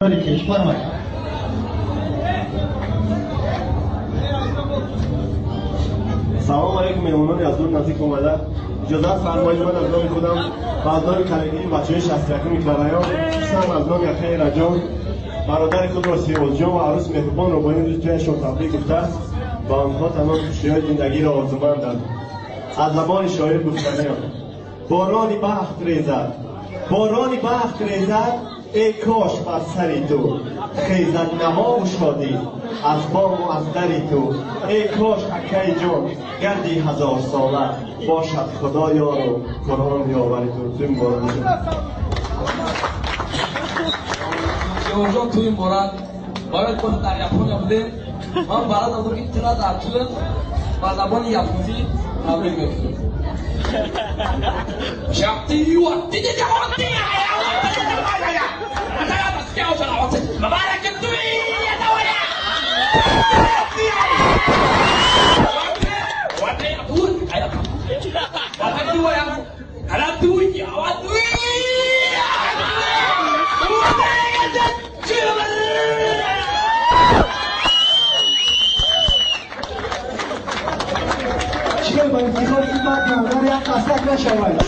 کشور ما سلام علیکم مهمانان از دور نزدیک اومده. اجازه فرمایید من از نام خودم و از نام کلگی بچه‌های 61 کرایان دوستم از نام خیر جان برادر خود را سیاوش جان و عروس مهربان رو با این روز جایشان تبریک گفته و آنها تمام خوشی‌های زندگی را آرزومندند. از زبان شاعر گفتنی‌ام بارانی بخت ریزد بارانی بخت ریزد ای کاش بر سری تو خیزد نما و شادی از بام و از دری تو ای کاش اکای جان گردی 1000 ساله باشد خدا یار و قرآن یاوری تو این باران سیاوش جان تو این باران باید کنه در یپونیا بوده من برای دادم که اطلاع در طول با زبان یپونی تبریک میگم شخصی و دیگه جوانی مبارك الدنيا يا دولة ودي أقول على الدنيا چه با انتخاب این بعد نمودن یک قصد نشود